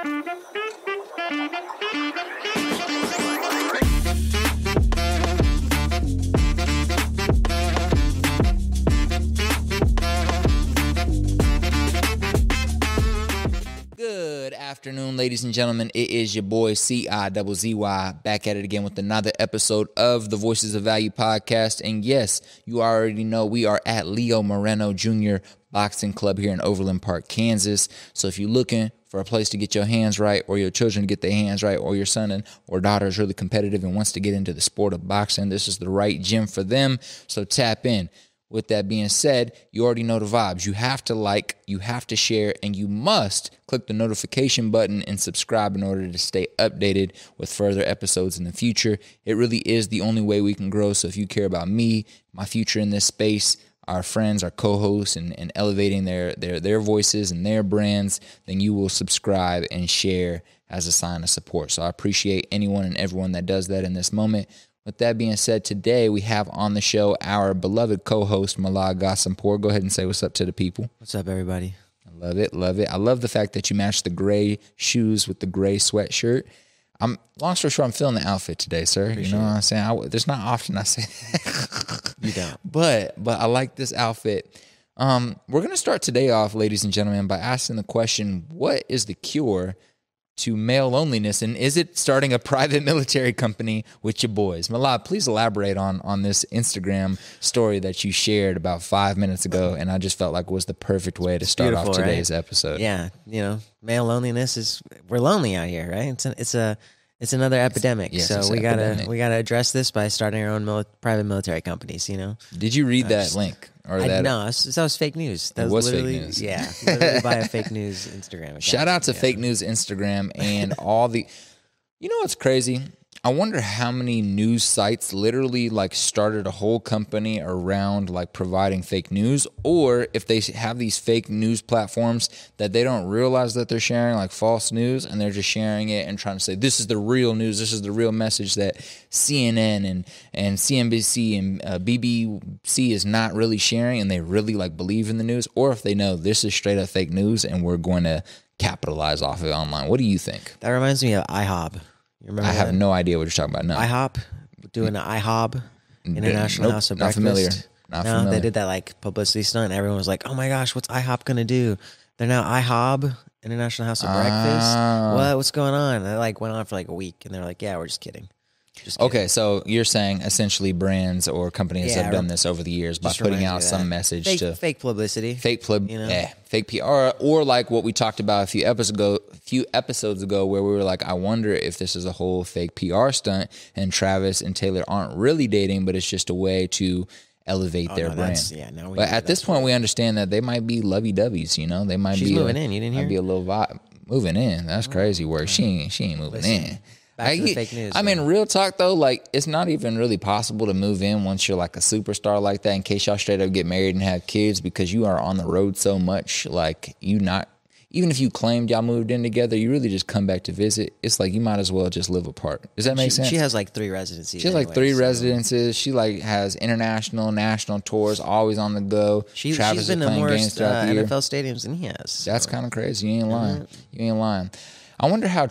Good afternoon, ladies and gentlemen. It is your boy CIZZY back at it again with another episode of the Voices of Value podcast. And yes, you already know we are at Leo Moreno Jr. Boxing Club here in Overland Park, Kansas. So if you're looking for a place to get your hands right, or your children to get their hands right, or your son or daughter is really competitive and wants to get into the sport of boxing, this is the right gym for them. So tap in. With that being said, you already know the vibes. You have to like, you have to share, and you must click the notification button and subscribe in order to stay updated with further episodes in the future. It really is the only way we can grow. So if you care about me, my future in this space, our friends, our co-hosts, and elevating their voices and their brands, then you will subscribe and share as a sign of support. So I appreciate anyone and everyone that does that in this moment. With that being said, today we have on the show our beloved co-host, Milad Ghasempour. Go ahead and say what's up to the people. What's up, everybody? I love it, love it. I love the fact that you matched the gray shoes with the gray sweatshirt. Long story short, I'm feeling the outfit today, sir. Appreciate you know what I'm saying? There's not often I say that. You don't. But I like this outfit. We're going to start today off, ladies and gentlemen, by asking the question, what is the cure to male loneliness, and is it starting a private military company with your boys? Milad, please elaborate on this Instagram story that you shared about 5 minutes ago, and I just felt like was the perfect way to start off today's episode. Yeah, you know, male loneliness is, we're lonely out here, right? It's another epidemic. So we gotta address this by starting our own private military companies. You know. Did you read that link? Or no, that was fake news. That was fake news. Yeah, literally by a fake news Instagram account. Shout out to fake news Instagram and all the. You know what's crazy? I wonder how many news sites literally like started a whole company around like providing fake news, or if they have these fake news platforms that they don't realize that they're sharing like false news, and they're just sharing it and trying to say this is the real news, this is the real message that CNN and CNBC and BBC is not really sharing, and they really like believe in the news, or if they know this is straight up fake news and we're going to capitalize off of it online. What do you think? That reminds me of IHOB. You remember I have no idea what you're talking about. No. IHOP, doing the IHOB, International House of Breakfast. Not familiar. They did that like publicity stunt. Everyone was like, "Oh my gosh, what's IHOP gonna do? They're now IHOB, International House of Breakfast. What's going on?" And they like went on for like a week, and they're like, "Yeah, we're just kidding." Okay, so you're saying essentially brands or companies have done this over the years by putting out some message to fake publicity, fake PR, or like what we talked about a few episodes ago, where we were like, I wonder if this is a whole fake PR stunt, and Travis and Taylor aren't really dating, but it's just a way to elevate their brand. But at this point, we understand that they might be lovey-doveys. You know, they might be moving in. You didn't hear? Might be a little vibe moving in. That's crazy work. She ain't moving in. Back to the fake news. I mean, real talk though, like it's not even really possible to move in once you're like a superstar like that, in case y'all straight up get married and have kids, because you are on the road so much. Like even if you claimed y'all moved in together, you really just come back to visit. It's like you might as well just live apart. Does that make sense? She has like 3 residencies. She has like 3 residences. She like has international, national tours, always on the go. She's been to more NFL stadiums than he has. So. That's kind of crazy. You ain't lying. You ain't lying. I wonder how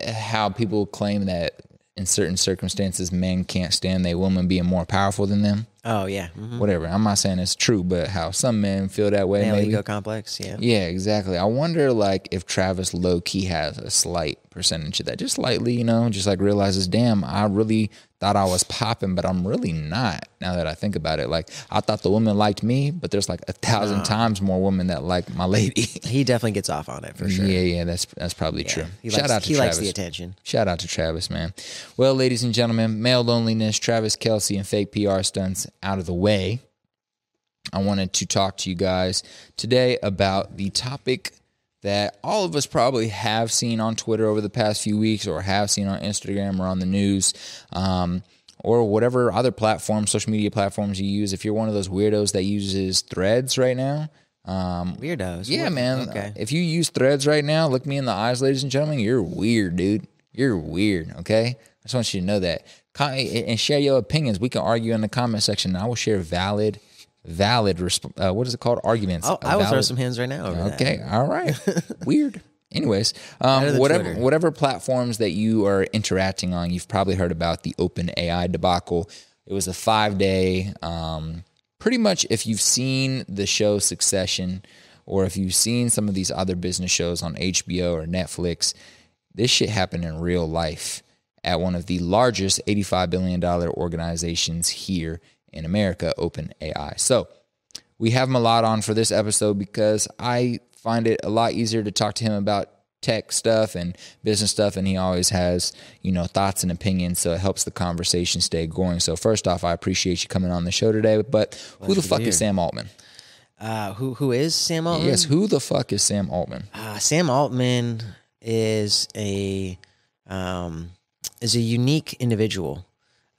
how people claim that in certain circumstances men can't stand their woman being more powerful than them. Oh, yeah. Whatever. I'm not saying it's true, but how some men feel that way. Male maybe. Ego complex, yeah. Yeah, exactly. I wonder, like, if Travis low-key has a slight percentage of that. Just slightly, you know, just like realizes, damn, I really thought I was popping, but I'm really not, now that I think about it. Like, I thought the women liked me, but there's like 1,000 times more women that like my lady. He definitely gets off on it, for sure. Yeah, that's probably true. He likes the attention. Shout out to Travis, man. Well, ladies and gentlemen, male loneliness, Travis Kelce, and fake PR stunts out of the way. I wanted to talk to you guys today about the topic that all of us probably have seen on Twitter over the past few weeks, or have seen on Instagram or on the news, or whatever other platforms, social media platforms you use. If you're one of those weirdos that uses Threads right now, weirdos. Yeah, man. Okay. If you use Threads right now, look me in the eyes, ladies and gentlemen. You're weird, dude. You're weird. Okay. I just want you to know that, and share your opinions. We can argue in the comment section. I will share valid, what is it called? Arguments. I will throw some hands right now over okay. that. All right. Weird. Anyways, than Twitter. whatever platforms that you are interacting on, you've probably heard about the OpenAI debacle. It was a 5-day, pretty much if you've seen the show Succession or if you've seen some of these other business shows on HBO or Netflix, this shit happened in real life at one of the largest $85 billion organizations here in America, OpenAI. So we have Milad on for this episode because I find it a lot easier to talk to him about tech stuff and business stuff, and he always has, thoughts and opinions, so it helps the conversation stay going. So first off, I appreciate you coming on the show today, but who the fuck is Sam Altman? Who is Sam Altman? Yes, who the fuck is Sam Altman? Sam Altman is a unique individual.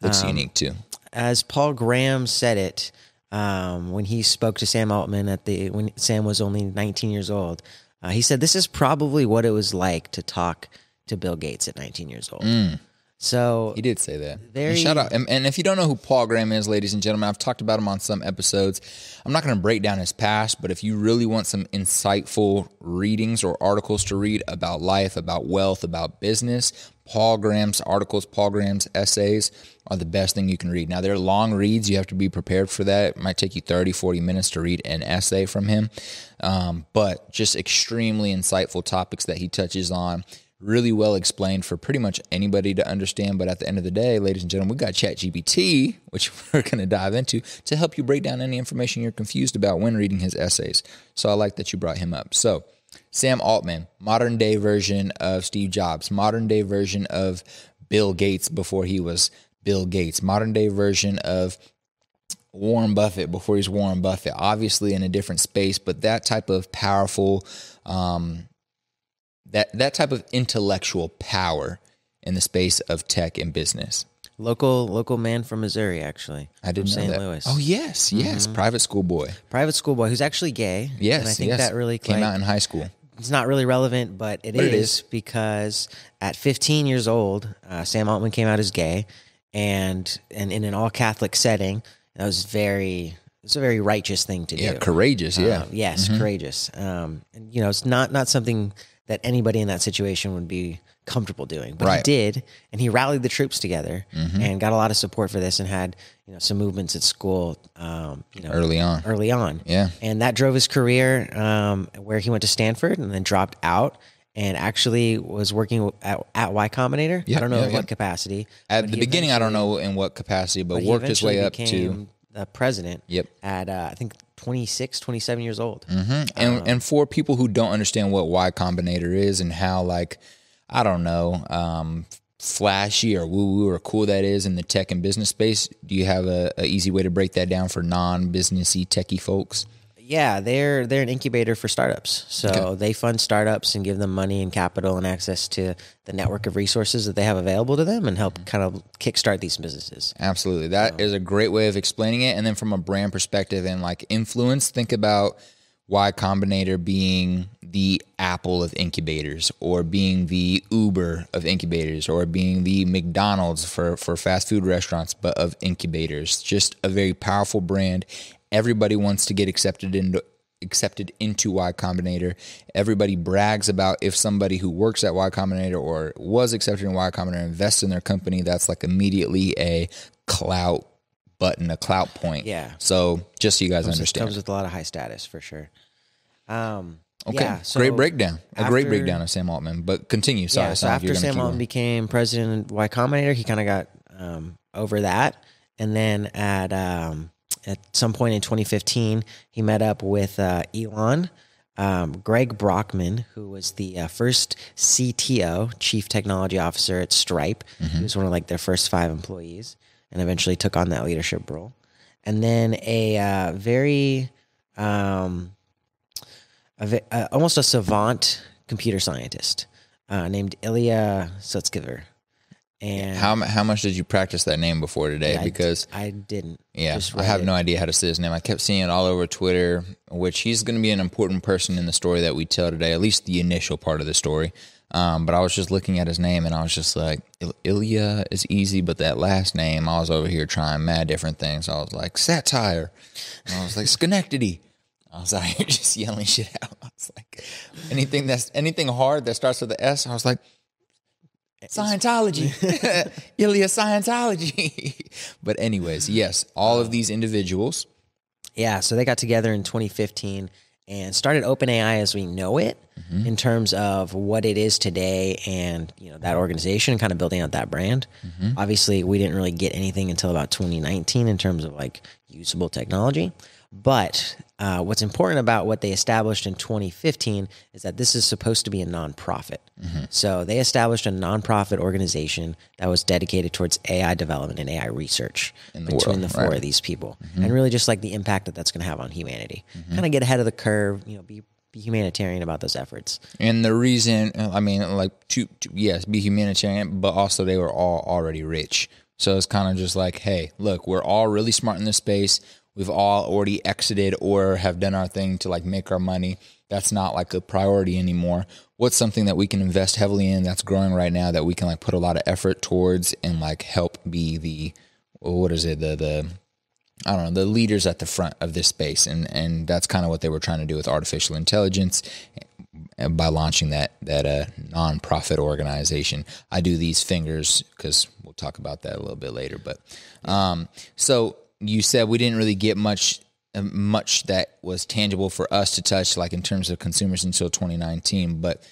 Looks unique too. As Paul Graham said it when he spoke to Sam Altman when Sam was only 19 years old. He said, this is probably what it was like to talk to Bill Gates at 19 years old. So he did say that. And shout out. And if you don't know who Paul Graham is, ladies and gentlemen, I've talked about him on some episodes. I'm not going to break down his past, but if you really want some insightful readings or articles to read about life, about wealth, about business, Paul Graham's articles, Paul Graham's essays are the best thing you can read. Now, they're long reads. You have to be prepared for that. It might take you 30, 40 minutes to read an essay from him. But just extremely insightful topics that he touches on. Really well explained for pretty much anybody to understand. But at the end of the day, ladies and gentlemen, we got ChatGPT, which we're going to dive into, to help you break down any information you're confused about when reading his essays. So I like that you brought him up. So Sam Altman, modern day version of Steve Jobs, modern day version of Bill Gates before he was Bill Gates, modern day version of Warren Buffett before he's Warren Buffett, obviously in a different space, but that type of powerful, that type of intellectual power in the space of tech and business. Local man from Missouri, actually. I didn't know St. that. Louis. Oh, yes. Private school boy. Private school boy who's actually gay. Yes, and I think that really came out in high school. It's not really relevant, but it is because at 15 years old, Sam Altman came out as gay, and in an all Catholic setting, that was it's a very righteous thing to do. Yeah, courageous. Yeah, yes, courageous. And it's not something that anybody in that situation would be comfortable doing, but he did, and he rallied the troops together and got a lot of support for this, and had some movements at school early on, yeah, and that drove his career, where he went to Stanford and then dropped out and actually was working at Y Combinator. I don't know in what capacity. At the beginning, I don't know in what capacity, but worked his way up to the president. Yep. At I think 26, 27 years old. And for people who don't understand what Y Combinator is and how, flashy or woo-woo or cool that is in the tech and business space, do you have a easy way to break that down for non-businessy techie folks? Yeah, they're an incubator for startups. So they fund startups and give them money and capital and access to the network of resources that they have available to them and help kind of kickstart these businesses. Absolutely. That is a great way of explaining it. And then from a brand perspective and influence, think about Y Combinator being the Apple of incubators, or being the Uber of incubators, or being the McDonald's for fast food restaurants, but of incubators. Just a very powerful brand. Everybody wants to get accepted into Y Combinator. Everybody brags about if somebody who works at Y Combinator or was accepted in Y Combinator invests in their company, that's immediately a clout button, a clout point. Yeah. So just so you guys understand. It comes with a lot of high status for sure. Okay. Yeah, so great breakdown. Great breakdown of Sam Altman. But continue. Sorry. Yeah, so after Sam Altman became president of Y Combinator, he kind of got over that. And then at some point in 2015, he met up with Elon, Greg Brockman, who was the first CTO, Chief Technology Officer at Stripe. He was one of their first 5 employees, and eventually took on that leadership role. And then a very almost a savant computer scientist named Ilya Sutskever. And how much did you practice that name before today? Because I didn't. Yeah, I have no idea how to say his name. I kept seeing it all over Twitter, which he's going to be an important person in the story that we tell today, at least the initial part of the story. But I was just looking at his name, and I was just like, Ilya is easy, but that last name, I was over here trying mad different things. I was like, satire. And I was like, Schenectady. I was out here just yelling shit out. I was like, anything hard that starts with the S, I was like, Scientology. Ilya Scientology. But anyways, yes, all of these individuals. Yeah, so they got together in 2015 and started OpenAI as we know it in terms of what it is today and, you know, that organization, kind of building out that brand. Obviously, we didn't really get anything until about 2019 in terms of like usable technology. But what's important about what they established in 2015 is that this is supposed to be a nonprofit. So they established a nonprofit organization that was dedicated towards AI development and AI research between the four of these people. And really just like the impact that that's going to have on humanity. Kind of get ahead of the curve, you know, be humanitarian about those efforts. And the reason, I mean, like, yes, be humanitarian, but also they were all already rich. So it's kind of just like, hey, look, we're all really smart in this space. We've all already exited or have done our thing to like make our money. That's not like a priority anymore. What's something that we can invest heavily in that's growing right now that we can like put a lot of effort towards and like help be the I don't know, the leaders at the front of this space. And that's kind of what they were trying to do with artificial intelligence by launching that nonprofit organization. I do these fingers because we'll talk about that a little bit later. But so you said we didn't really get much that was tangible for us to touch, like in terms of consumers until 2019, but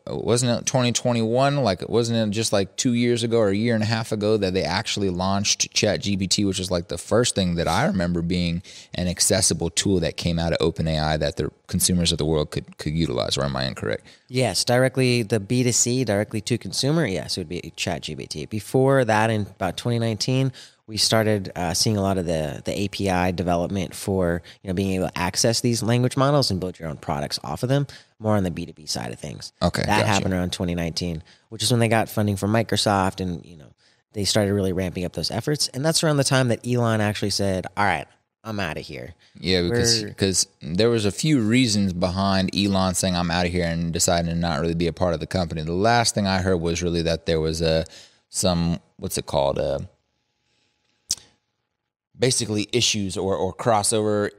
wasn't it 2021? Like, wasn't it just like 2 years ago or a year and a half ago that they actually launched ChatGPT, which was like the first thing that I remember being an accessible tool that came out of OpenAI that the consumers of the world could utilize, or am I incorrect? Yes, directly the B2C, directly to consumer, yes, it would be ChatGPT. Before that, in about 2019, we started seeing a lot of the API development for, you know, being able to access these language models and build your own products off of them, more on the B2B side of things. Okay, that happened around 2019, which is when they got funding from Microsoft, and, you know, they started really ramping up those efforts. And that's around the time that Elon actually said, all right, I'm out of here. Yeah, because there was a few reasons behind Elon saying I'm out of here and deciding to not really be a part of the company. The last thing I heard was really that there was basically issues or crossover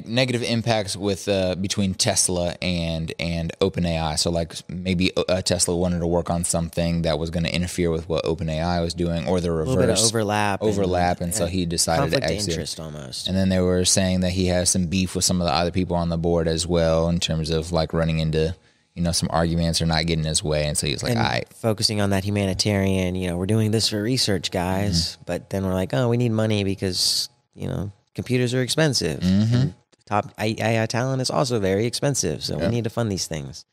negative impacts with between Tesla and OpenAI. So like maybe Tesla wanted to work on something that was going to interfere with what OpenAI was doing, or the reverse, a little bit of overlap, and so he decided to exit. Conflict of interest almost. And then they were saying that he has some beef with some of the other people on the board as well, in terms of like running into, you know, some arguments or not getting his way. And so he's like, all right. Focusing on that humanitarian, you know, we're doing this for research, guys. But then we're like, oh, we need money because, you know, computers are expensive. And top AI talent is also very expensive. So we need to fund these things.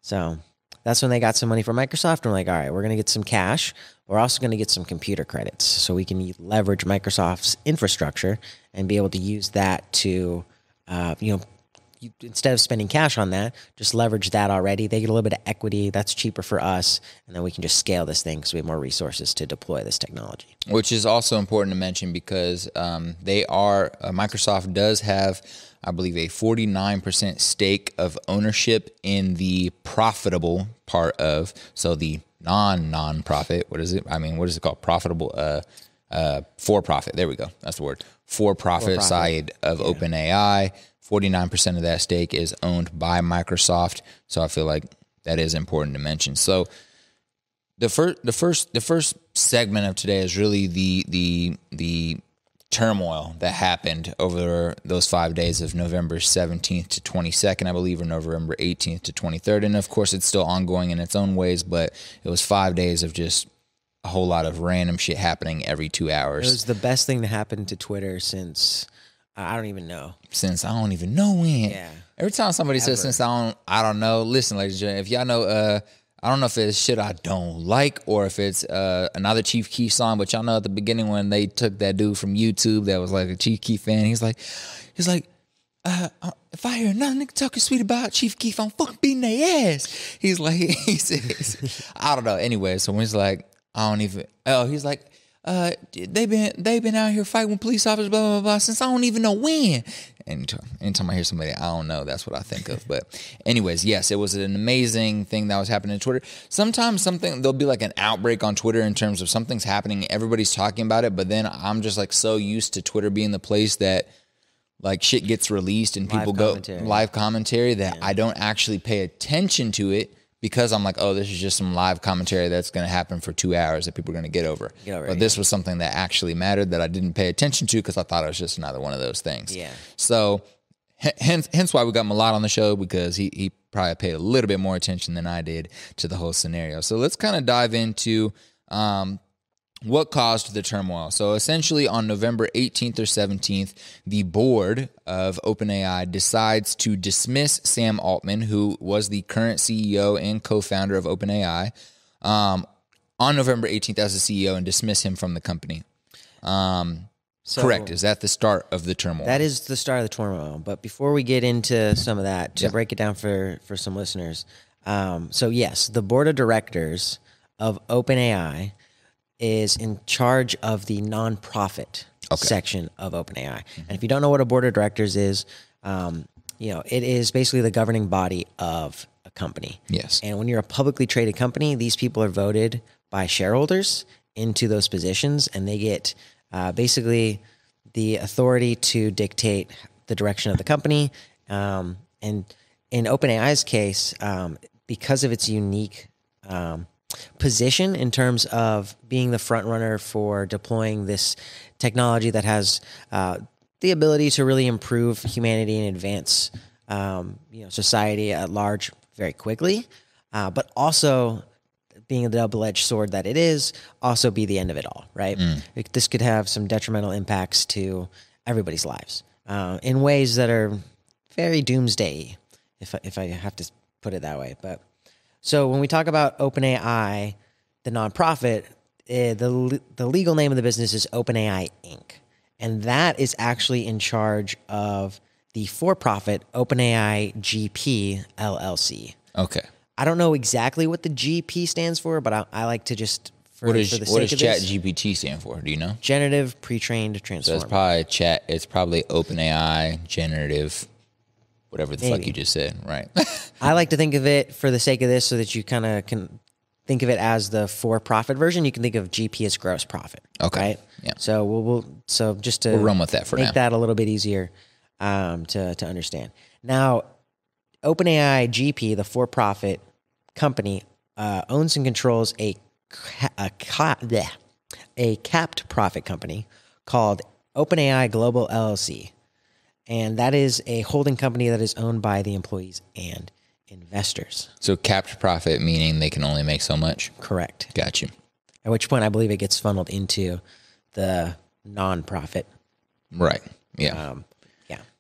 So that's when they got some money from Microsoft. And we're like, all right, we're going to get some cash. We're also going to get some computer credits so we can leverage Microsoft's infrastructure and be able to use that to, you know, instead of spending cash on that, just leverage that already. They get a little bit of equity. That's cheaper for us. And then we can just scale this thing because we have more resources to deploy this technology. Which is also important to mention because Microsoft does have, I believe, a 49% stake of ownership in the profitable part of, so the non-profit, what is it? I mean, what is it called? Profitable, for-profit. There we go. That's the word. For-profit side of OpenAI. 49% of that stake is owned by Microsoft, so I feel like that is important to mention. So the first segment of today is really the turmoil that happened over those 5 days of November 17th to 22nd, I believe, or November 18th to 23rd. And of course, it's still ongoing in its own ways, but it was 5 days of just a whole lot of random shit happening every 2 hours. It was the best thing to happen to Twitter since I don't even know. Since I don't even know when. Yeah. Every time somebody says since I don't know, listen, ladies and gentlemen, if y'all know, I don't know if it's shit I don't like or if it's another Chief Keef song, but y'all know at the beginning when they took that dude from YouTube that was like a Chief Keef fan, he's like, if I hear another nigga talking sweet about Chief Keef, I'm fucking beating their ass. He says, I don't know. Anyway, so when he's like, he's like, they've been out here fighting with police officers, blah, blah, blah, since I don't even know when. Anytime I hear somebody, I don't know, that's what I think of. But anyways, yes, it was an amazing thing that was happening on Twitter. Sometimes there'll be like an outbreak on Twitter in terms of something's happening, everybody's talking about it, but then I'm just like so used to Twitter being the place that like shit gets released and people live commentary that I don't actually pay attention to it because I'm like, oh, this is just some live commentary that's going to happen for 2 hours that people are going to get over. But this was something that actually mattered that I didn't pay attention to because I thought it was just another one of those things. Yeah. So hence why we got Milad on the show, because he probably paid a little bit more attention than I did to the whole scenario. So let's kind of dive into what caused the turmoil. So essentially on November 18th or 17th, the board of OpenAI decides to dismiss Sam Altman, who was the current CEO and co-founder of OpenAI, on November 18th as the CEO, and dismiss him from the company. Correct. Is that the start of the turmoil? That is the start of the turmoil. But before we get into some of that, to break it down for some listeners. So yes, the board of directors of OpenAI is in charge of the nonprofit section of OpenAI. And if you don't know what a board of directors is, it is basically the governing body of a company. Yes. And when you're a publicly traded company, these people are voted by shareholders into those positions, and they get basically the authority to dictate the direction of the company. And in OpenAI's case, because of its unique position in terms of being the front runner for deploying this technology that has the ability to really improve humanity and advance society at large very quickly, but also being a double-edged sword that it is, also be the end of it all, right? This could have some detrimental impacts to everybody's lives in ways that are very doomsday, if I have to put it that way. But so when we talk about OpenAI, the nonprofit, the legal name of the business is OpenAI Inc. And that is actually in charge of the for-profit OpenAI GP LLC. Okay. I don't know exactly what the GP stands for, but I like to just, what does ChatGPT stand for? Do you know? Generative Pre-trained Transformer. So it's probably OpenAI Generative, whatever the fuck you just said, right? I like to think of it, for the sake of this, so that you kind of can think of it as the for-profit version. You can think of GP as gross profit. Okay. Right? Yeah. So we'll run with that for now. Make that a little bit easier to understand. Now, OpenAI GP, the for-profit company, owns and controls a capped profit company called OpenAI Global LLC. And that is a holding company that is owned by the employees and investors. So capped profit, meaning they can only make so much? Correct. Got you. At which point I believe it gets funneled into the non-profit. Right. Yeah.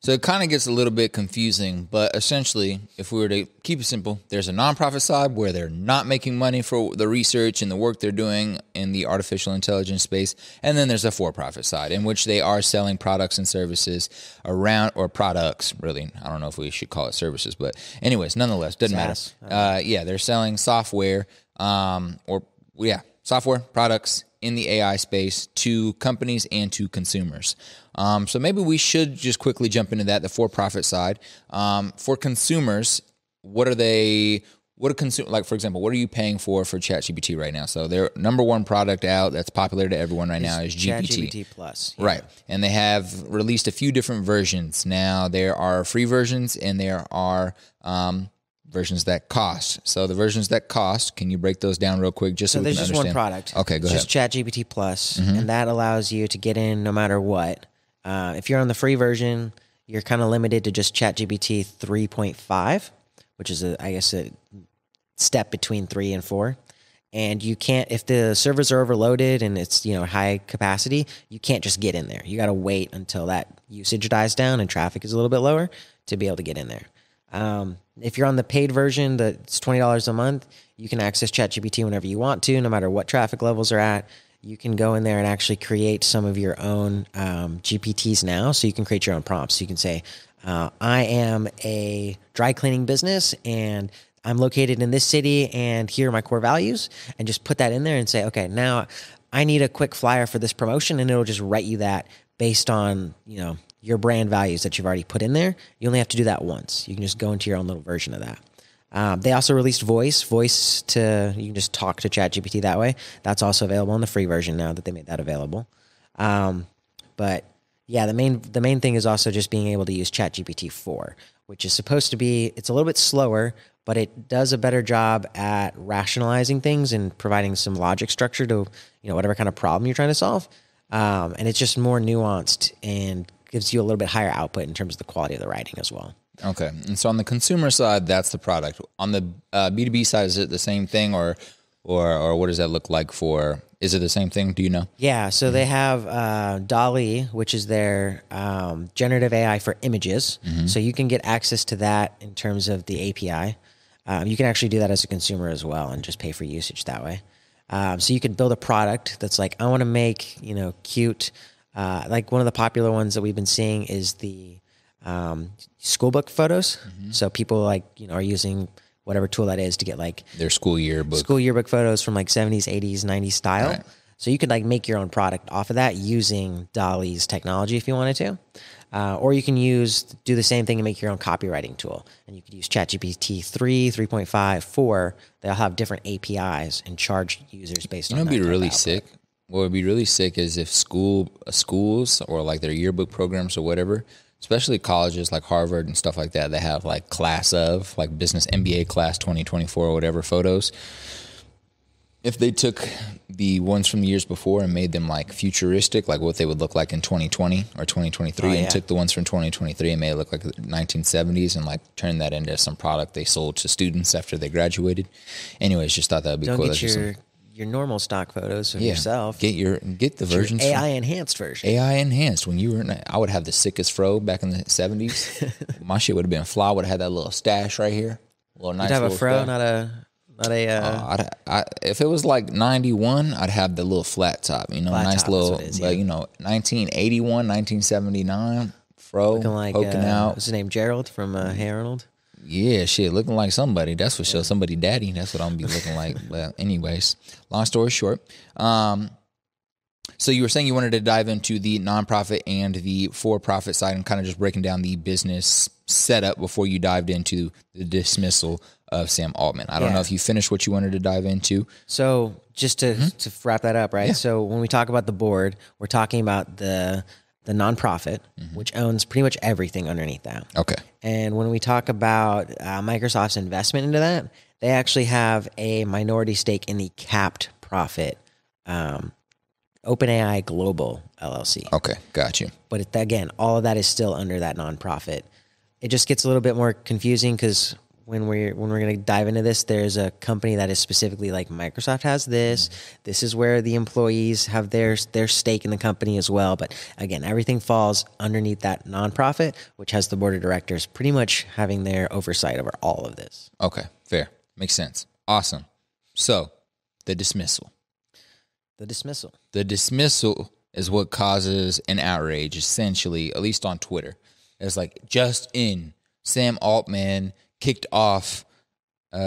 So it kind of gets a little bit confusing, but essentially, if we were to keep it simple, there's a nonprofit side where they're not making money for the research and the work they're doing in the artificial intelligence space, and then there's a for-profit side in which they are selling products and services around, or products, really. I don't know if we should call it services, but anyways, nonetheless, doesn't matter. They're selling software, software products in the AI space to companies and to consumers. So maybe we should just quickly jump into that, the for-profit side. For consumers, like, for example, what are you paying for ChatGPT right now? So their number one product out that's popular to everyone right now is GPT. ChatGPT Plus. Yeah. Right. And they have released a few different versions. Now, there are free versions and there are versions that cost. So the versions that cost, can you break those down real quick just so we can understand? There's just one product. Okay, go ahead. Just ChatGPT Plus, and that allows you to get in no matter what. If you're on the free version, you're kind of limited to just ChatGPT 3.5, which is, a step between 3 and 4. And you can't, if the servers are overloaded and it's, high capacity, you can't just get in there. You got to wait until that usage dies down and traffic is a little bit lower to be able to get in there. If you're on the paid version, that's $20 a month, you can access ChatGPT whenever you want to, no matter what traffic levels are at. You can go in there and actually create some of your own GPTs now, so you can create your own prompts. So you can say, I am a dry cleaning business, and I'm located in this city, and here are my core values, and just put that in there and say, okay, now I need a quick flyer for this promotion, and it'll just write you that based on, your brand values that you've already put in there. You only have to do that once. You can just go into your own little version of that. They also released voice to, you can just talk to ChatGPT that way. That's also available in the free version now that they made that available. But Yeah, the main thing is also just being able to use ChatGPT 4, which is supposed to be, it's a little bit slower, but it does a better job at rationalizing things and providing some logic structure to, whatever kind of problem you're trying to solve. And it's just more nuanced and gives you a little bit higher output in terms of the quality of the writing as well. Okay. And so on the consumer side, that's the product. On the B2B side, is it the same thing or what does that look like for, is it the same thing? Do you know? Yeah. So they have DALL-E, which is their generative AI for images. So you can get access to that in terms of the API. You can actually do that as a consumer as well and just pay for usage that way. So you could build a product that's like, I want to make, cute, like one of the popular ones that we've been seeing is the school book photos. So people are using whatever tool that is to get like their school yearbook photos from like 70s, 80s, 90s style. Right. So you could like make your own product off of that using DALL-E's technology if you wanted to. Or you can do the same thing and make your own copywriting tool. And you could use ChatGPT 3, 3.5, 4. They'll have different APIs and charge users based on that. It'd be really sick. What would be really sick is if schools or like their yearbook programs or whatever, especially colleges like Harvard and stuff like that, they have like class of like business MBA class 2024 or whatever photos. If they took the ones from the years before and made them like futuristic, like what they would look like in 2020 or 2023, and took the ones from 2023 and made it look like the 1970s and like turned that into some product they sold to students after they graduated. Anyways, just thought that would be cool. Get your normal stock photos of yourself. Get the versions. AI enhanced version. AI enhanced. When you were I would have the sickest fro back in the 70s. My shit would have been fly. Would have had that little stash right here. A little nice. You'd have little a fro, stash. If it was like 91, I'd have the little flat top, nice little, 1981, 1979 fro, poking out. What's his name? Gerald from Harold? Yeah, shit, looking like somebody. That's for sure. Somebody daddy. That's what I'm going to be looking like. But anyways, long story short. So you were saying you wanted to dive into the nonprofit and the for-profit side and kind of just breaking down the business setup before you dived into the dismissal of Sam Altman. I don't know if you finished what you wanted to dive into. So just to wrap that up, right? Yeah. So when we talk about the board, we're talking about the nonprofit, which owns pretty much everything underneath that. Okay. And when we talk about Microsoft's investment into that, they actually have a minority stake in the capped profit OpenAI Global LLC. Okay, got you. But again, all of that is still under that nonprofit. It just gets a little bit more confusing because when we're going to dive into this, there's a company that is specifically like Microsoft has this. This is where the employees have their stake in the company as well. But again, everything falls underneath that nonprofit, which has the board of directors pretty much having their oversight over all of this. Okay, fair. Makes sense. Awesome. So, the dismissal. The dismissal is what causes an outrage, essentially, at least on Twitter. It's like, just in, Sam Altman kicked out of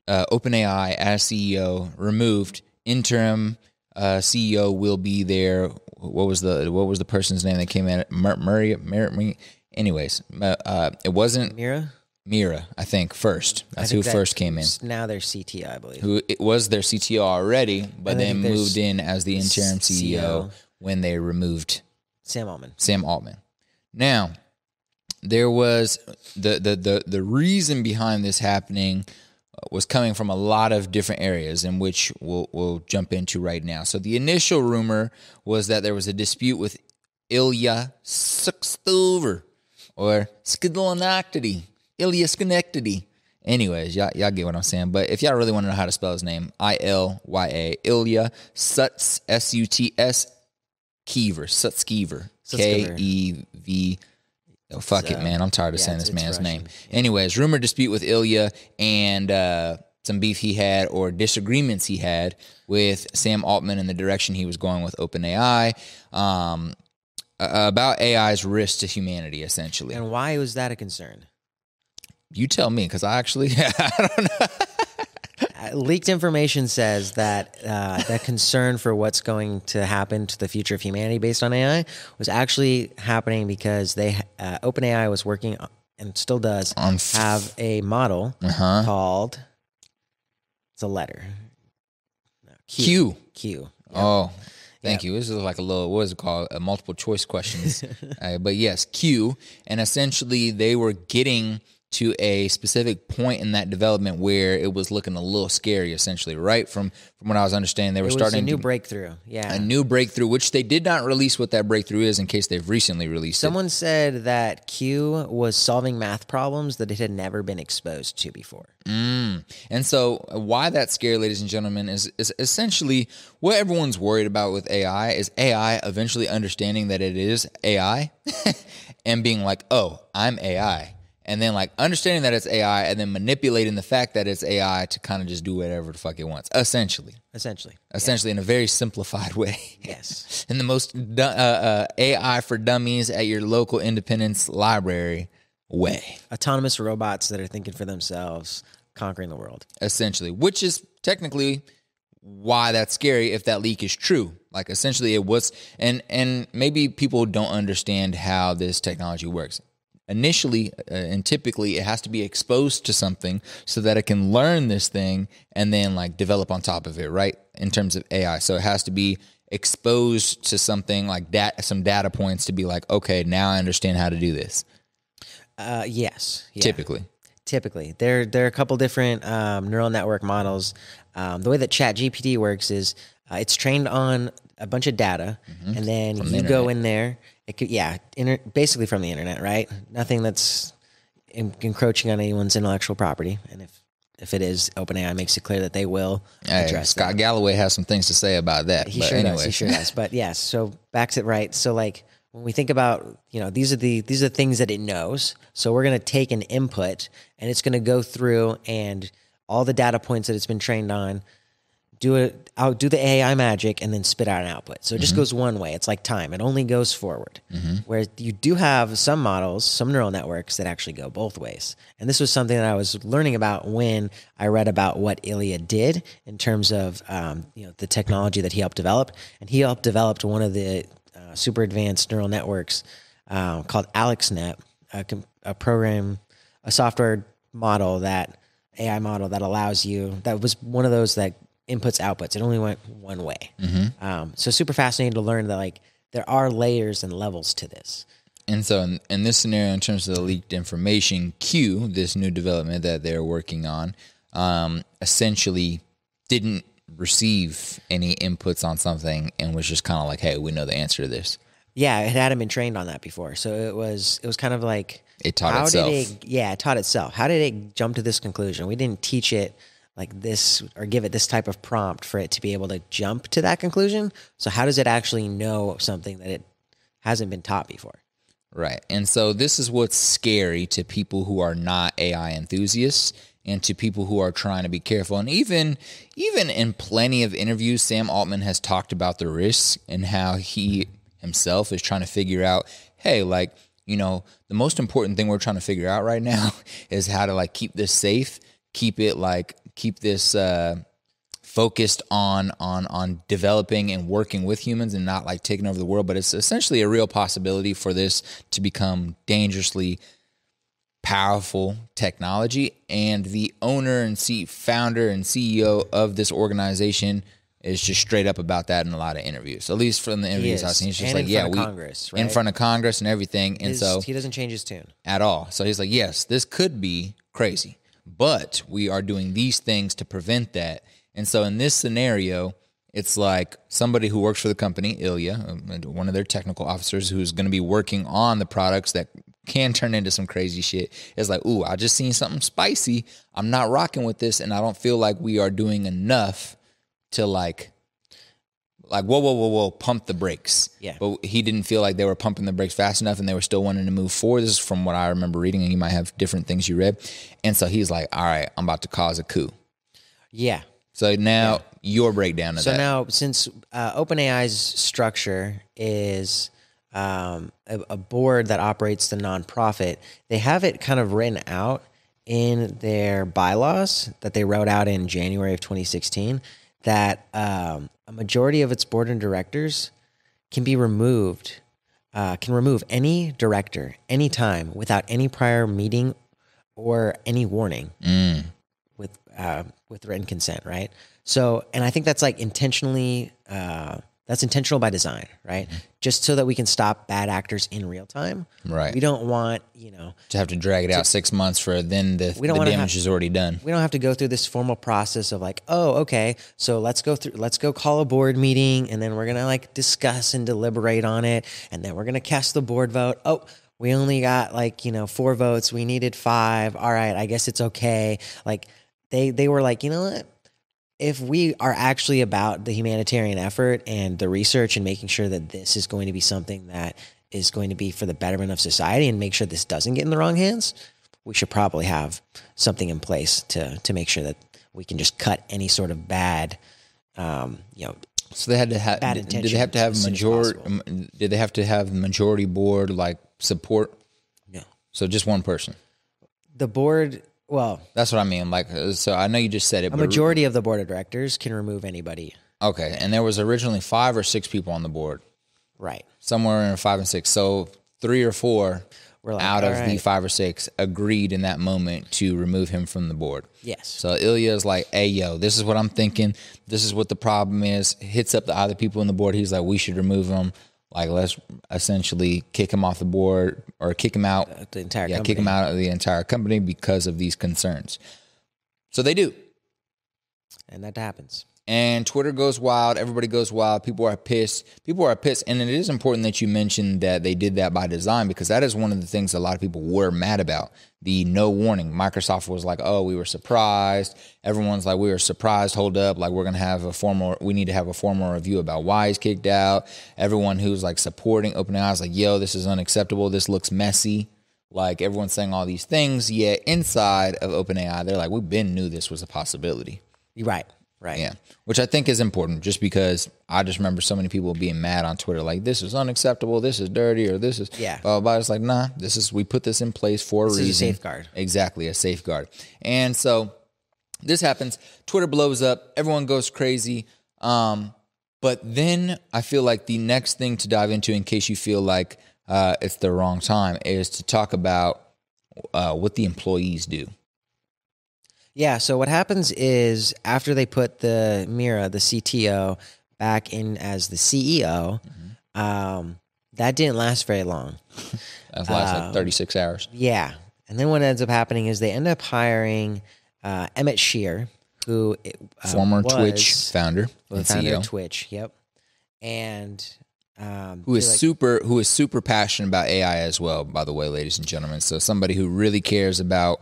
OpenAI as CEO, removed. Interim CEO will be there. What was the person's name that came in? Murray. Anyways, it wasn't Mira, I think, first. That's who first came in. Now they're CTO, I believe. Who it was their CTO already, but then moved in as the interim CEO when they removed Sam Altman. Now, there was the reason behind this happening was coming from a lot of different areas, in which we'll jump into right now. So the initial rumor was that there was a dispute with Ilya Suxtover or Skidolonactity. Ilya Schenectady. Anyways, y'all get what I'm saying. But if y'all really want to know how to spell his name, Ilya, Ilya Suts, Suts, Keever, Sutskever, Kev. Oh, fuck it, man. I'm tired of saying this man's name. Anyways, rumor dispute with Ilya and some beef he had or disagreements he had with Sam Altman in the direction he was going with OpenAI about AI's risk to humanity, essentially. And why was that a concern? You tell me, because I don't know. Leaked information says that the concern for what's going to happen to the future of humanity based on AI was actually happening because OpenAI was working and still does have a model called, it's a letter. Q. Yep. Oh. Thank you. This is like a little, what is it called? A multiple choice questions. But yes, Q. And essentially they were getting to a specific point in that development where it was looking a little scary, essentially, right? From what I was understanding, they were starting a new breakthrough. Yeah. A new breakthrough, which they did not release what that breakthrough is in case they've recently released Someone said that Q was solving math problems that it had never been exposed to before. And so why that's scary, ladies and gentlemen, is essentially what everyone's worried about with AI is AI eventually understanding that it is AI and being like, oh, I'm AI. And then like understanding that it's AI and then manipulating the fact that it's AI to kind of just do whatever the fuck it wants. Essentially in a very simplified way. Yes. In the most AI for dummies at your local independence library way. Autonomous robots that are thinking for themselves, conquering the world. Essentially, which is technically why that's scary if that leak is true. Like essentially it was, and maybe people don't understand how this technology works. Initially and typically it has to be exposed to something so that it can learn this thing and then like develop on top of it, right? In terms of AI. So it has to be exposed to something like that, some data points to be like, okay, now I understand how to do this. Yes. Yeah. Typically. There are a couple different neural network models. The way that ChatGPT works is it's trained on a bunch of data, and then you go in there. It could, basically from the internet, right? Nothing that's encroaching on anyone's intellectual property. And if it is, OpenAI makes it clear that they will address Scott Galloway has some things to say about that. He sure does. But yes, so back to right. So like when we think about, these are the things that it knows. So we're going to take an input and it's going to go through and all the data points that it's been trained on, do the AI magic and then spit out an output. So it just goes one way. It's like time. It only goes forward. Where you do have some models, some neural networks that actually go both ways. And this was something that I was learning about when I read about what Ilya did in terms of the technology that he helped develop. And he helped develop one of the super advanced neural networks called AlexNet, a software model AI model that allows you, that was one of those that inputs, outputs. It only went one way. So super fascinating to learn that like there are layers and levels to this. And so in this scenario, in terms of the leaked information, Q, this new development that they're working on, essentially didn't receive any inputs on something and was just kind of like, hey, we know the answer to this. Yeah, it hadn't been trained on that before. So it was kind of like it taught itself. It taught itself. How did it jump to this conclusion? We didn't teach it like this or give it this type of prompt for it to be able to jump to that conclusion. So how does it actually know something that it hasn't been taught before? Right. And so this is what's scary to people who are not AI enthusiasts and to people who are trying to be careful. And even in plenty of interviews, Sam Altman has talked about the risks and how he himself is trying to figure out, hey, like, the most important thing we're trying to figure out right now is how to like keep this safe, keep this focused on developing and working with humans and not like taking over the world. But it's essentially a real possibility for this to become dangerously powerful technology. And the owner and founder and CEO of this organization is just straight up about that in a lot of interviews. At least from the interviews I've seen, he's just like, Congress, right? In front of Congress and everything. And so he doesn't change his tune at all. So he's like, yes, this could be crazy, but we are doing these things to prevent that. And so in this scenario, it's like somebody who works for the company, Ilya, one of their technical officers who's going to be working on the products that can turn into some crazy shit, is like, ooh, I just seen something spicy. I'm not rocking with this, and I don't feel like we are doing enough to like whoa, pump the brakes. Yeah. But he didn't feel like they were pumping the brakes fast enough and they were still wanting to move forward. This is from what I remember reading, and you might have different things you read. And so he's like, all right, I'm about to cause a coup. Yeah. So now your breakdown of that. So now, since OpenAI's structure is a board that operates the nonprofit, they have it kind of written out in their bylaws that they wrote out in January of 2016 that a majority of its board of directors can be removed, can remove any director anytime without any prior meeting or any warning with written consent, right? So, and I think that's like intentionally, That's intentional by design, right? Just so that we can stop bad actors in real time. Right. We don't want, to have to drag it out 6 months for then the damage is already done. We don't have to go through this formal process of like, oh, okay, so let's go call a board meeting, and then we're going to like discuss and deliberate on it, and then we're going to cast the board vote. Oh, we only got 4 votes. We needed 5. All right, I guess it's okay. Like they were like, you know what? If we are actually about the humanitarian effort and the research and making sure that this is going to be something that is going to be for the betterment of society and make sure this doesn't get in the wrong hands, we should probably have something in place to make sure that we can just cut any sort of bad, So they had to have. Did they have to have majority? Did they have to have majority board support? No. So just one person. The board. Well, that's what I mean. So I know you just said it. A majority of the board of directors can remove anybody. Okay, and there was originally 5 or 6 people on the board. Right. Somewhere in 5 and 6. So 3 or 4 out of the 5 or 6 agreed in that moment to remove him from the board. Yes. So Ilya's like, hey, yo, this is what I'm thinking. This is what the problem is. Hits up the other people on the board. He's like, we should remove him. Let's essentially kick him off the board or kick him out. The entire company. Kick him out of the entire company because of these concerns. So they do. And that happens. And Twitter goes wild. Everybody goes wild. People are pissed. And it is important that you mentioned that they did that by design, because that is one of the things a lot of people were mad about. The no warning. Microsoft was like, oh, we were surprised. Everyone's like, we were surprised. Hold up. We're going to have we need to have a formal review about why he's kicked out. Everyone who's supporting OpenAI is like, yo, this is unacceptable. This looks messy. Everyone's saying all these things. Yet inside of OpenAI, they're like, we knew this was a possibility. Right. Right. Yeah. Which I think is important, just because I just remember so many people being mad on Twitter, this is unacceptable, this is dirty, or this is blah, blah, blah. It's like, nah, we put this in place for a reason. This is a safeguard. Exactly, a safeguard. And so this happens. Twitter blows up. Everyone goes crazy. But then I feel like the next thing to dive into, in case you feel like it's the wrong time, is to talk about what the employees do. Yeah, so what happens is after they put the Mira, the CTO, back in as the CEO, that didn't last very long. That lasted 36 hours. Yeah. And then what ends up happening is they end up hiring Emmett Shear, who former Twitch founder and founder CEO. Of Twitch, yep. And who is super passionate about AI as well, by the way, ladies and gentlemen. So somebody who really cares about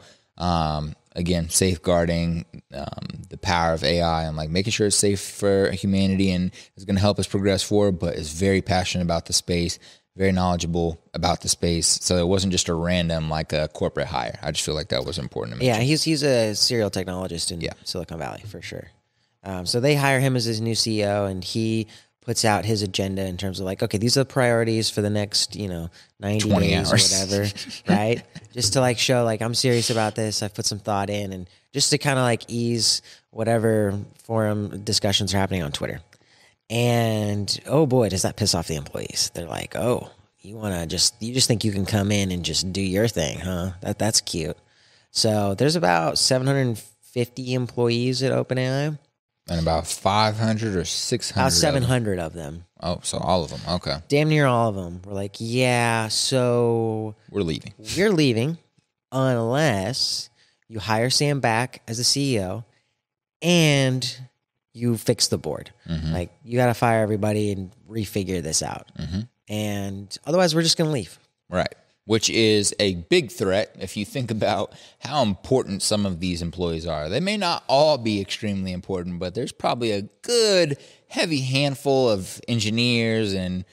again, safeguarding the power of AI and making sure it's safe for humanity and is going to help us progress forward, but is very passionate about the space, very knowledgeable about the space. So it wasn't just a random a corporate hire. I just feel like that was important to mention. Yeah, he's a serial technologist in Silicon Valley for sure. So they hire him as his new CEO, and he puts out his agenda in terms of okay, these are the priorities for the next 90 days hours. Or whatever, right? Just to show I'm serious about this. I've put some thought in, and just to kind of ease whatever forum discussions are happening on Twitter. And oh boy, does that piss off the employees. They're like, oh, you just think you can come in and just do your thing, huh? That's cute. So there's about 750 employees at OpenAI. And about 500 or 600. About 700 of them. Oh, so all of them. Okay. Damn near all of them. We're like, yeah, so we're leaving. We're leaving unless you hire Sam back as the CEO and you fix the board. Mm-hmm. You got to fire everybody and refigure this out. Mm-hmm. And otherwise, we're just going to leave. Right. Which is a big threat if you think about how important some of these employees are. They may not all be extremely important, but there's probably a good, heavy handful of engineers and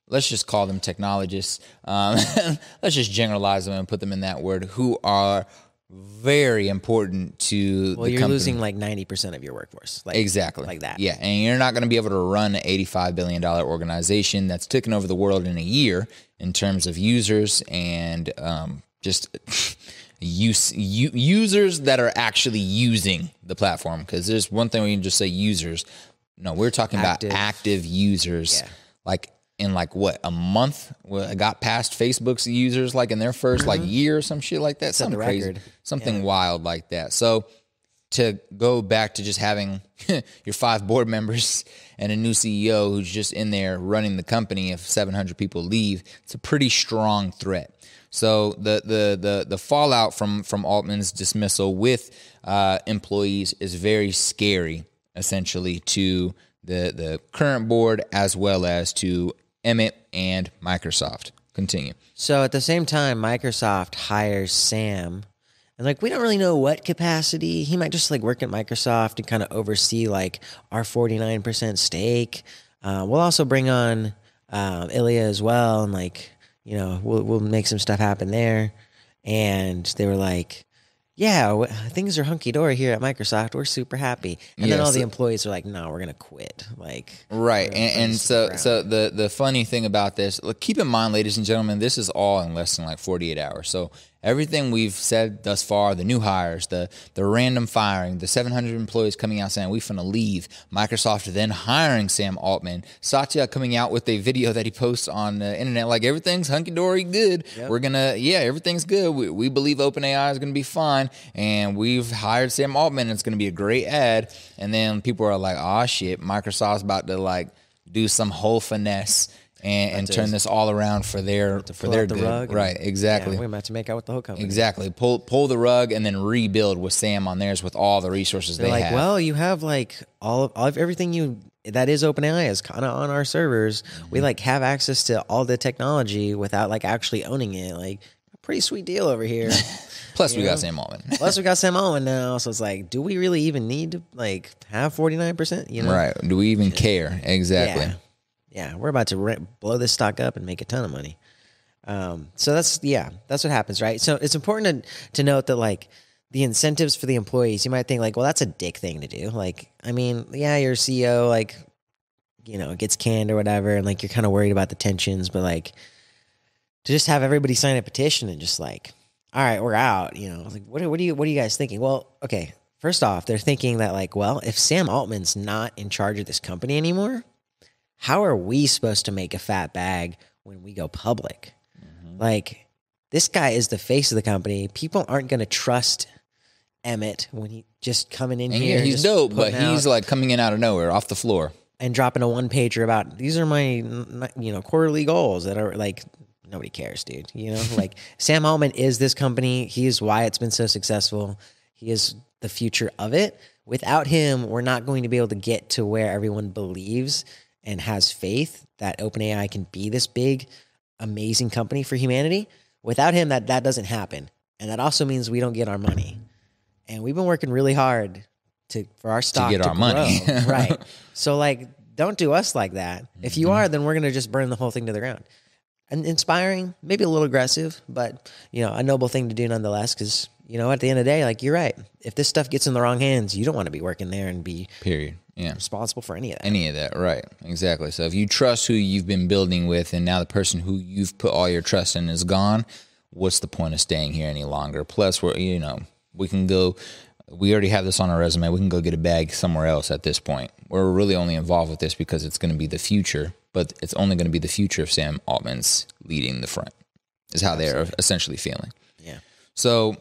let's just call them technologists. Let's just generalize them and put them in that word, who are very important to the company. You're losing 90% of your workforce. Exactly. Like that. Yeah, and you're not going to be able to run an $85 billion organization that's taken over the world in a year in terms of users and just users that are actually using the platform. Because there's one thing we can just say users. No, we're talking about active users. Yeah. In what, a month? I got past Facebook's users in their first year or some shit like that. Something crazy, something wild like that. So to go back to just having your 5 board members and a new CEO who's just in there running the company, if 700 people leave, it's a pretty strong threat. So the fallout from Altman's dismissal with employees is very scary, essentially, to the current board as well as to Emmett and Microsoft. Continue. So at the same time, Microsoft hires Sam. And like, we don't really know what capacity. He might just like work at Microsoft and kind of oversee like our 49% stake. We'll also bring on Ilya as well. And like, you know, we'll make some stuff happen there. And they were like, yeah, things are hunky-dory here at Microsoft. We're super happy. And then all the employees are like, no, we're going to quit. Like, right. And so the funny thing about this, look, keep in mind, ladies and gentlemen, this is all in less than like 48 hours. So everything we've said thus far, the new hires, the random firing, the 700 employees coming out saying we finna leave, Microsoft then hiring Sam Altman, Satya coming out with a video that he posts on the internet like everything's hunky-dory good. Yep. We're gonna, everything's good. We believe OpenAI is gonna be fine, and we've hired Sam Altman, and it's gonna be a great ad. And then people are like, oh shit, Microsoft's about to like do some whole finesse and turn this all around for their good. Rug right, exactly. Yeah, we're about to make out with the whole company. Exactly. Pull the rug and then rebuild with Sam on theirs with all the resources they have. Well, you have like all of everything that is OpenAI is kind of on our servers. Mm-hmm. We like have access to all the technology without like actually owning it. Like, a pretty sweet deal over here. Plus, we got Sam Altman. Plus, we got Sam Altman now. So it's like, do we really even need to like have 49%? You know, right? Do we even care? Exactly. Yeah, we're about to blow this stock up and make a ton of money. So that's what happens, right? So it's important to note that like the incentives for the employees, you might think like, well, that's a dick thing to do. Like, I mean, yeah, your CEO like, you know, gets canned or whatever, and like you're kind of worried about the tensions, but like to just have everybody sign a petition and just like, all right, we're out. You know, like what are you guys thinking? Well, okay, first off, they're thinking that like, well, if Sam Altman's not in charge of this company anymore, how are we supposed to make a fat bag when we go public? Mm-hmm. Like, this guy is the face of the company. People aren't going to trust Emmett when he just coming in here. Yeah, he's dope, but he's like coming in out of nowhere, off the floor. And dropping a one-pager about, these are my, you know, quarterly goals that are like, nobody cares, dude. You know, like Sam Altman is this company. He is why it's been so successful. He is the future of it. Without him, we're not going to be able to get to where everyone believes and has faith that OpenAI can be this big, amazing company for humanity. Without him, that doesn't happen. And that also means we don't get our money. And we've been working really hard for our stock to get our money. Right. So, like, don't do us like that. If you are, then we're going to just burn the whole thing to the ground. And inspiring, maybe a little aggressive, but, you know, a noble thing to do nonetheless, because, you know, at the end of the day, like, you're right. If this stuff gets in the wrong hands, you don't want to be working there and be responsible for any of that. Any of that, right. Exactly. So if you trust who you've been building with and now the person who you've put all your trust in is gone, what's the point of staying here any longer? Plus, we can go, we already have this on our resume. We can go get a bag somewhere else at this point. We're really only involved with this because it's going to be the future, but it's only going to be the future of Sam Altman's leading the front, is how they're essentially feeling. Yeah. So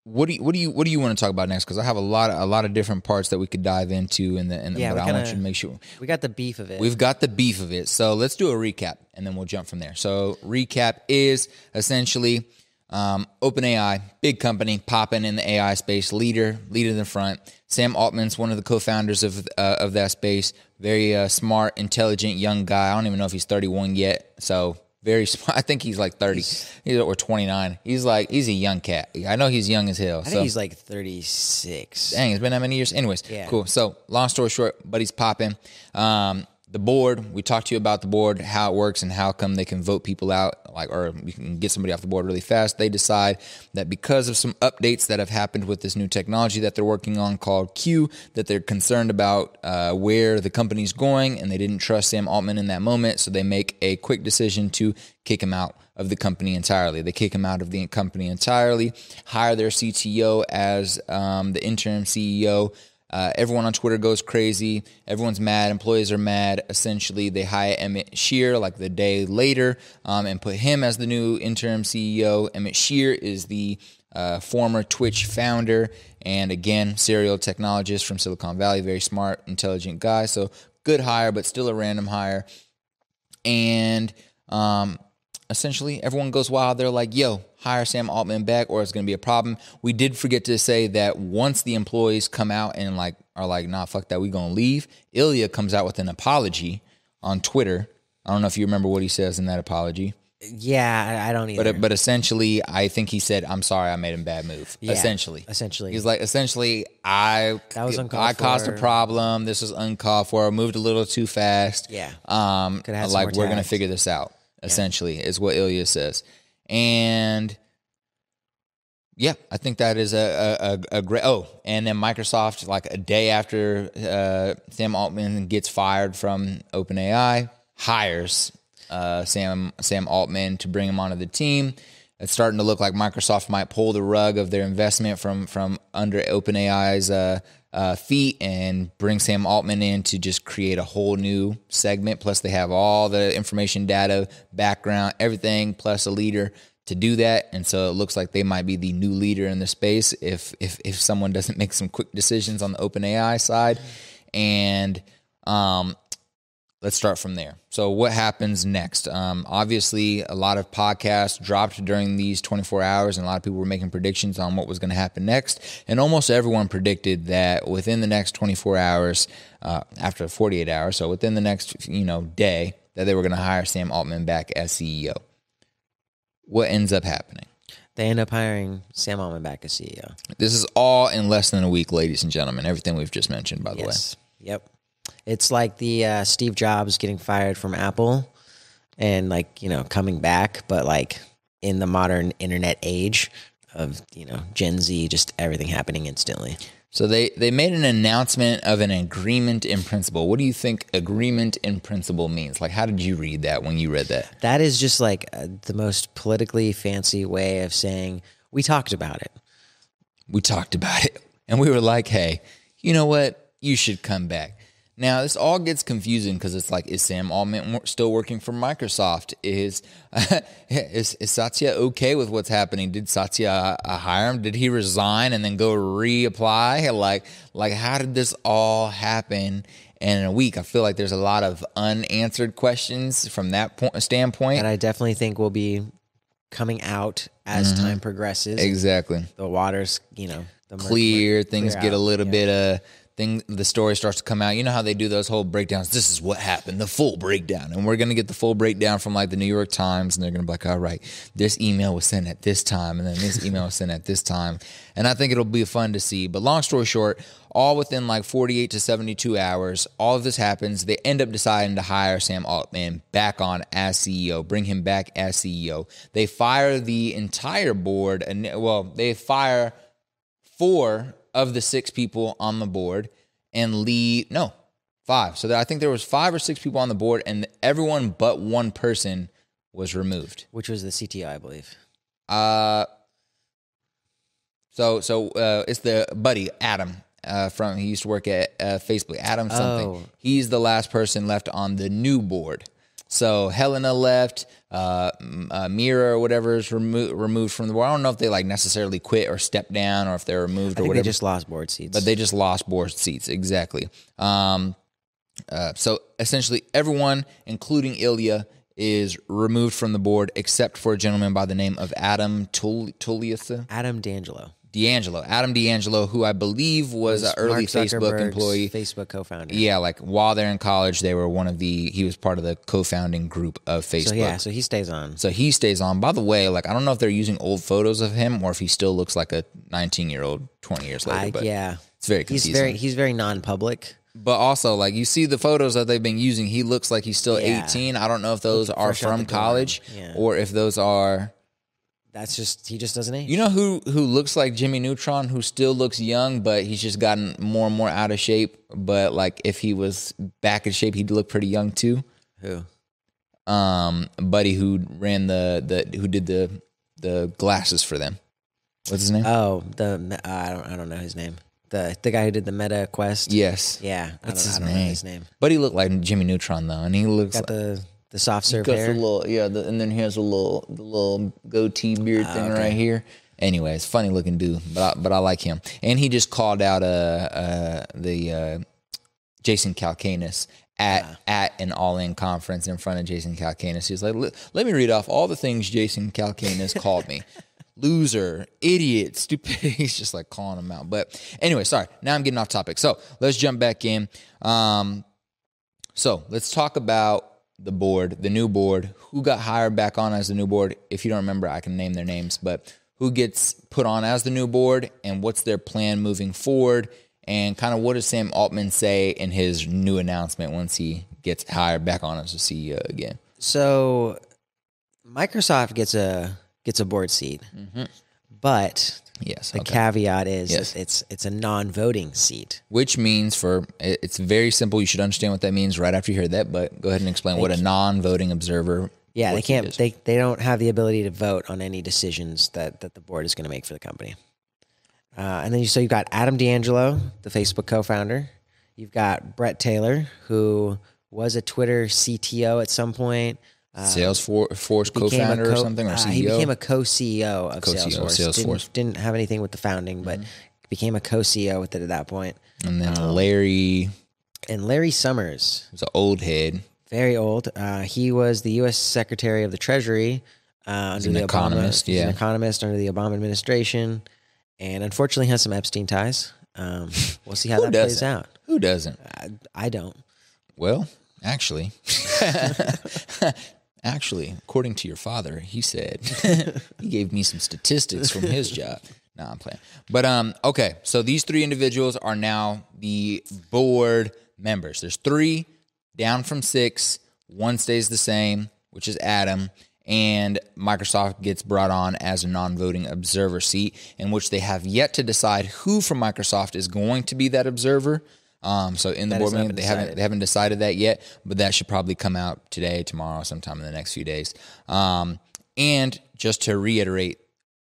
what do you want to talk about next? Because I have a lot of different parts that we could dive into, but I want you to make sure we got the beef of it. We've got the beef of it. So let's do a recap, and then we'll jump from there. So recap is essentially OpenAI, big company, popping in the AI space, leader in the front. Sam Altman's one of the co-founders of that space. Very smart, intelligent, young guy. I don't even know if he's 31 yet. So very smart. I think he's like 30 or 29. He's a young cat. I know he's young as hell. I think he's like 36. Dang, it's been that many years. Anyways, yeah. Cool. So long story short, buddy's popping. The board, we talked to you about the board, how it works and how come they can vote people out, or you can get somebody off the board really fast. They decide that because of some updates that have happened with this new technology that they're working on called Q, that they're concerned about where the company's going, and they didn't trust Sam Altman in that moment, so they make a quick decision to kick him out of the company entirely. They kick him out of the company entirely, hire their CTO as the interim CEO. Everyone on Twitter goes crazy. Everyone's mad. Employees are mad. Essentially, they hire Emmett Shear like the day later and put him as the new interim CEO. Emmett Shear is the former Twitch founder, and again, serial technologist from Silicon Valley, very smart, intelligent guy. So good hire, but still a random hire. And essentially, everyone goes wild. They're like, yo, hire Sam Altman back or it's going to be a problem. We did forget to say that once the employees come out and are like, nah, fuck that, we going to leave, Ilya comes out with an apology on Twitter. I don't know if you remember what he says in that apology. Yeah, I don't either. But essentially, I think he said, I'm sorry, I made a bad move. Yeah, essentially. He's like, I caused a problem. This was uncalled for. I moved a little too fast. Yeah. Like, we're going to figure this out, essentially, is what Ilya says. And yeah, I think that is a great. Oh, and then Microsoft, like a day after Sam Altman gets fired from OpenAI, hires Sam Altman to bring him onto the team. It's starting to look like Microsoft might pull the rug of their investment from under OpenAI's feet and bring Sam Altman in to just create a whole new segment. Plus, they have all the information, data, background, everything, plus a leader to do that. And so it looks like they might be the new leader in the space if someone doesn't make some quick decisions on the OpenAI side. And let's start from there. So what happens next? Obviously, a lot of podcasts dropped during these 24 hours, and a lot of people were making predictions on what was going to happen next. And almost everyone predicted that within the next 24 hours, after 48 hours, so within the next day, that they were going to hire Sam Altman back as CEO. What ends up happening? They end up hiring Sam Altman back as CEO. This is all in less than a week, ladies and gentlemen. Everything we've just mentioned, by the way. Yep. It's like the Steve Jobs getting fired from Apple and coming back, but like in the modern internet age of, Gen Z, just everything happening instantly. So they made an announcement of an agreement in principle. What do you think agreement in principle means? Like, how did you read that when you read that? That is just like the most politically fancy way of saying we talked about it. We talked about it. And we were like, hey, you know what? You should come back. Now, this all gets confusing because it's like, is Sam Altman still working for Microsoft? Is Satya okay with what's happening? Did Satya hire him? Did he resign and then go reapply? Like, how did this all happen in a week? I feel like there's a lot of unanswered questions from that standpoint. And I definitely think we'll be coming out as time progresses. Exactly. The waters, clear. Things get a little bit of... the story starts to come out. You know how they do those whole breakdowns? This is what happened, the full breakdown. And we're going to get the full breakdown from like the New York Times, and they're going to be like, all right, this email was sent at this time, and then this email was sent at this time. And I think it'll be fun to see. But long story short, all within like 48 to 72 hours, all of this happens. They end up deciding to hire Sam Altman back on as CEO, bring him back as CEO. They fire the entire board. And well, they fire 4 of the 6 people on the board and leave, 5. So I think there was 5 or 6 people on the board, and everyone but one person was removed. Which was the CTO, I believe. So it's the buddy, Adam, he used to work at Facebook, Adam something. Oh. He's the last person left on the new board. So Helena left, Mira or whatever is removed from the board. I don't know if they like necessarily quit or stepped down or if they're removed or whatever. They just lost board seats. But they just lost board seats, exactly. So essentially everyone, including Ilya, is removed from the board except for a gentleman by the name of Adam Tullius. Adam D'Angelo, who I believe was an early Facebook employee. Facebook co-founder. Yeah, like while they're in college, they were he was part of the co-founding group of Facebook. So he stays on. By the way, like I don't know if they're using old photos of him or if he still looks like a 19-year-old 20 years later. But it's very confusing. He's very non-public. But also, like, you see the photos that they've been using, he looks like he's still 18. I don't know if those are from college or if those are... He just doesn't age. You know who looks like Jimmy Neutron, who still looks young, but he's just gotten more and more out of shape. But like if he was back in shape, he'd look pretty young too. Who? Buddy who ran who did the glasses for them. What's his name? Oh, I don't know his name. The guy who did the Meta Quest. Yes. Yeah. What's I don't know his name. But he looked like Jimmy Neutron though, and he looks got the soft serve hair. And then he has the little goatee beard thing right here. Anyways, funny looking dude, but I like him. And he just called out the Jason Calacanis at an all-in conference in front of Jason Calacanis. He's like, let me read off all the things Jason Calacanis called me. Loser, idiot, stupid. He's just like calling him out. But anyway, sorry. Now I'm getting off topic. So let's jump back in. So let's talk about the board, the new board. Who got hired back on as the new board? If you don't remember, I can name their names. But who gets put on as the new board, and what's their plan moving forward? And kind of what does Sam Altman say in his new announcement once he gets hired back on as the CEO again? So Microsoft gets a board seat, but the caveat is it's a non-voting seat, which means it's very simple. You should understand what that means right after you heard that. But go ahead and explain what a non-voting observer. Yeah, they can't. They don't have the ability to vote on any decisions that the board is going to make for the company. And then you've got Adam D'Angelo, the Facebook co-founder. You've got Brett Taylor, who was a Twitter CTO at some point. Salesforce co-founder or something, or CEO? He became a co-CEO of Salesforce. Didn't have anything with the founding, but became a co-CEO with it at that point. And then Larry Summers. He's an old head. Very old. He was the U.S. Secretary of the Treasury under the economist. He's an economist under the Obama administration. And unfortunately has some Epstein ties. We'll see how that plays out. Who doesn't? I don't. Well, actually, according to your father, he said he gave me some statistics from his job. No, I'm playing. But okay, so these three individuals are now the board members. There's 3, down from 6. 1 stays the same, which is Adam. And Microsoft gets brought on as a non-voting observer seat, in which they have yet to decide who from Microsoft is going to be that observer. So in the board meeting, they haven't decided that yet, but that should probably come out today, tomorrow, sometime in the next few days. And just to reiterate,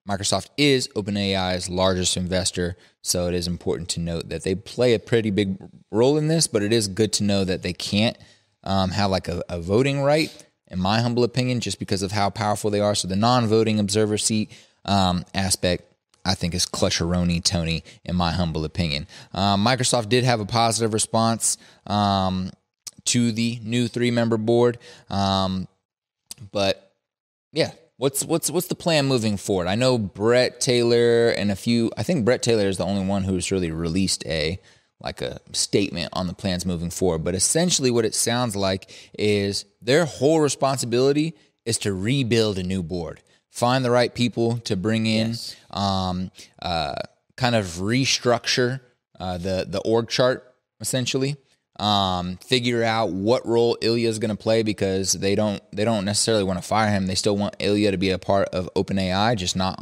Microsoft is OpenAI's largest investor, so it is important to note that they play a pretty big role in this, but it is good to know that they can't have like a voting right, in my humble opinion, just because of how powerful they are. So the non-voting observer seat aspect, I think, is clutcheroni, Tony, in my humble opinion. Microsoft did have a positive response to the new 3-member board. But yeah, what's the plan moving forward? I know Brett Taylor and I think Brett Taylor is the only one who's really released a statement on the plans moving forward. But essentially what it sounds like is their whole responsibility is to rebuild a new board. Find the right people to bring in, kind of restructure the org chart, essentially. Figure out what role Ilya is going to play, because they don't necessarily want to fire him. They still want Ilya to be a part of OpenAI, just not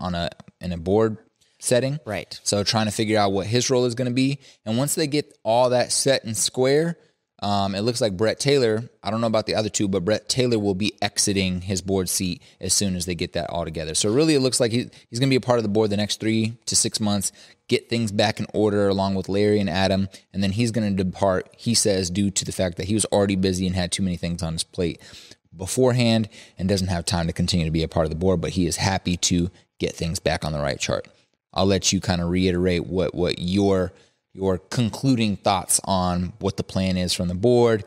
in a board setting. Right. So trying to figure out what his role is going to be. And once they get all that set and square, it looks like Brett Taylor, I don't know about the other 2, but Brett Taylor will be exiting his board seat as soon as they get that all together. So really it looks like he's going to be a part of the board the next 3 to 6 months, get things back in order along with Larry and Adam, and then he's going to depart, he says, due to the fact that he was already busy and had too many things on his plate beforehand and doesn't have time to continue to be a part of the board, but he is happy to get things back on the right chart. I'll let you kind of reiterate what your concluding thoughts on what the plan is from the board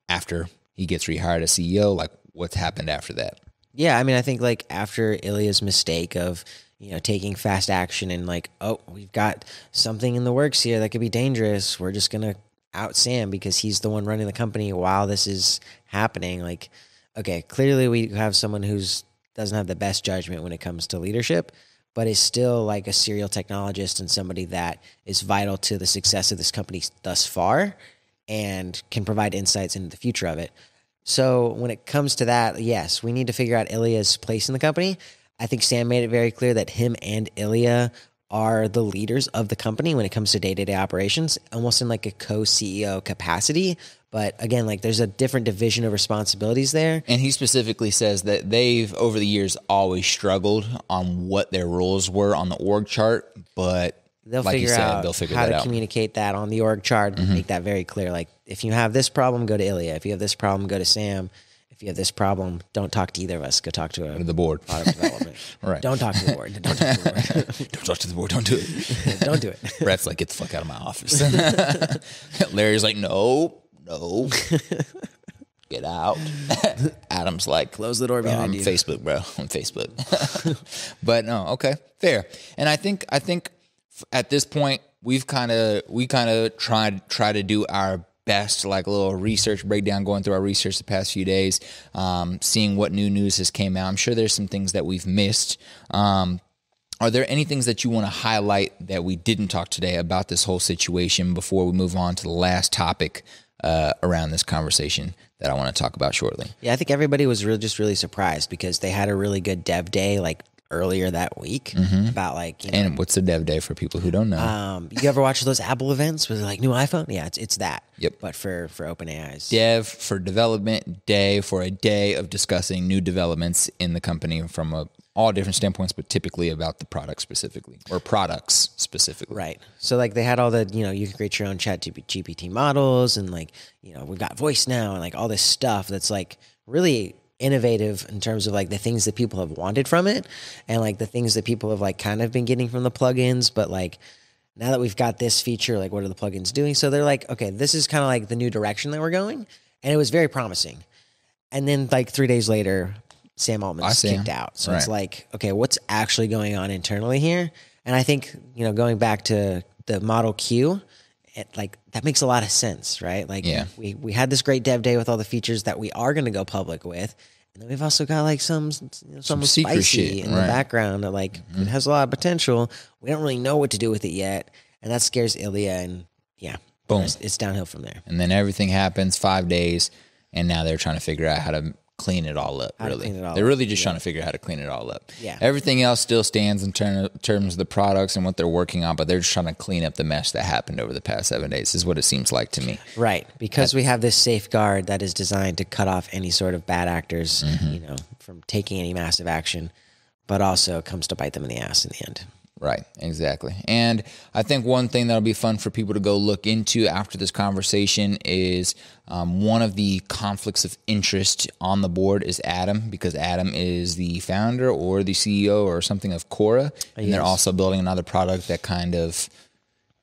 after he gets rehired as CEO, like what's happened after that. Yeah, I mean, I think like after Ilya's mistake of, taking fast action and like, oh, we've got something in the works here that could be dangerous. We're just going to out Sam because he's the one running the company while this is happening. Like, okay, clearly we have someone doesn't have the best judgment when it comes to leadership, but is still like a serial technologist and somebody that is vital to the success of this company thus far and can provide insights into the future of it. So when it comes to that, yes, we need to figure out Ilya's place in the company. I think Sam made it very clear that him and Ilya are the leaders of the company when it comes to day-to-day operations, almost in like a co-CEO capacity. But again, like there's a different division of responsibilities there. And he specifically says that they've, over the years, always struggled on what their roles were on the org chart, but they'll figure out how to communicate that on the org chart and make that very clear. Like if you have this problem, go to Ilya. If you have this problem, go to Sam. If you have this problem, don't talk to either of us. Go talk to the board. Product development. Right. Don't talk to the board. Don't talk to the board. Don't talk to the board. Don't do it. Don't do it. Brett's like, get the fuck out of my office. Larry's like, no. Get out. Adam's like, close the door behind you. Facebook, bro. On Facebook. But no, okay, fair. And I think at this point we kind of try to do our best, like a little research breakdown, going through our research the past few days, seeing what new news has came out. I'm sure there's some things that we've missed. Are there any things that you want to highlight that we didn't talk today about this whole situation before we move on to the last topic around this conversation that I want to talk about shortly? Yeah, I think everybody was really surprised because they had a really good dev day like earlier that week about like, and what's the dev day for people who don't know? You ever watch those Apple events with like new iPhone? Yeah, it's that. Yep. But for OpenAI's dev for development day, for a day of discussing new developments in the company from all different standpoints, but typically about the product specifically or products specifically. Right. So like they had all the, you can create your own chat GPT models and like, we've got voice now and like all this stuff that's like really innovative in terms of like the things that people have wanted from it and like the things that people have like kind of been getting from the plugins. But like now that we've got this feature, like what are the plugins doing? So they're like, okay, this is kind of like the new direction that we're going. And it was very promising. And then like 3 days later, Sam Altman's kicked out. So It's like, okay, what's actually going on internally here? And I think, going back to the Model Q, like that makes a lot of sense, right? Like we had this great dev day with all the features that we are going to go public with. And then we've also got like some spicy shit in the background that like it has a lot of potential. We don't really know what to do with it yet. And that scares Ilya and boom, it's downhill from there. And then everything happens 5 days. And now they're trying to figure out how to clean it all up, really. They're really just trying to figure out how to clean it all up. Yeah. Everything else still stands in terms of the products and what they're working on, but they're just trying to clean up the mess that happened over the past 7 days, is what it seems like to me. Right. Because we have this safeguard that is designed to cut off any sort of bad actors, from taking any massive action, but also comes to bite them in the ass in the end. Right, exactly. And I think one thing that'll be fun for people to go look into after this conversation is one of the conflicts of interest on the board is Adam, because Adam is the founder or the CEO or something of Quora, and they're also building another product that kind of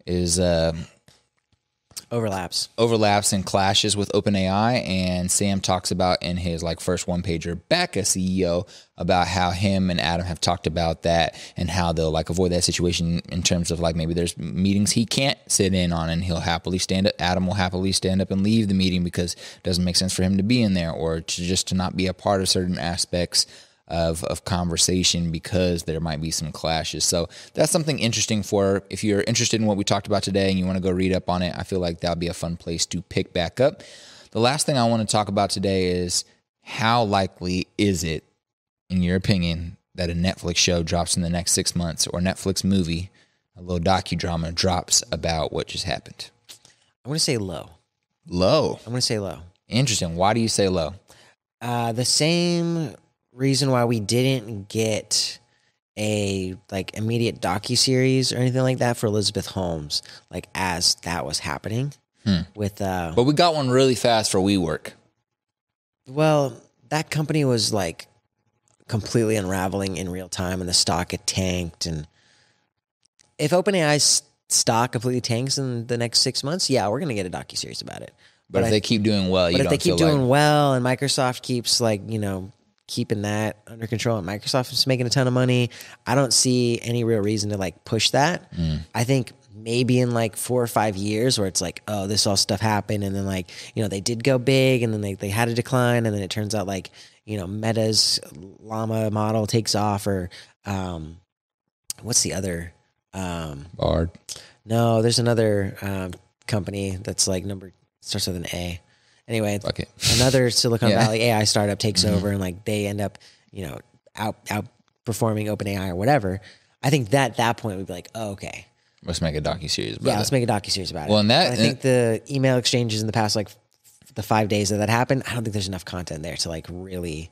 is overlaps and clashes with OpenAI. And Sam talks about in his like first one pager back as CEO about how him and Adam have talked about that and how they'll like avoid that situation in terms of like maybe there's meetings he can't sit in on and he'll happily stand up. Adam will happily stand up and leave the meeting because it doesn't make sense for him to be in there, or to not be a part of certain aspects of conversation because there might be some clashes. So that's something interesting for if you're interested in what we talked about today and you want to go read up on it. I feel like that'll be a fun place to pick back up. The last thing I want to talk about today is how likely is it, in your opinion, that a Netflix show drops in the next 6 months, or a Netflix movie, a little docudrama drops about what just happened? I'm going to say low. Low? I'm going to say low. Interesting. Why do you say low? The same reason why we didn't get a like immediate docuseries or anything like that for Elizabeth Holmes, like as that was happening with but we got one really fast for WeWork. Well, that company was like completely unraveling in real time and the stock had tanked. And if OpenAI's stock completely tanks in the next 6 months, we're going to get a docuseries about it. But if they keep doing well, if they keep doing well and Microsoft keeps like, keeping that under control and Microsoft is making a ton of money, I don't see any real reason to like push that. I think maybe in like 4 or 5 years where it's like, oh, this all stuff happened. And then like, they did go big and then they had a decline. And then it turns out like, Meta's Llama model takes off, or what's the other? Bard. No, there's another company that's like starts with an A. Anyway, okay. Another Silicon Valley AI startup takes over and like they end up, outperforming OpenAI or whatever. I think that at that point we'd be like, oh, okay. Let's make a docuseries about it. Yeah, let's make a docuseries about it. Well, I think the email exchanges in the past, like the 5 days that happened, I don't think there's enough content there to like really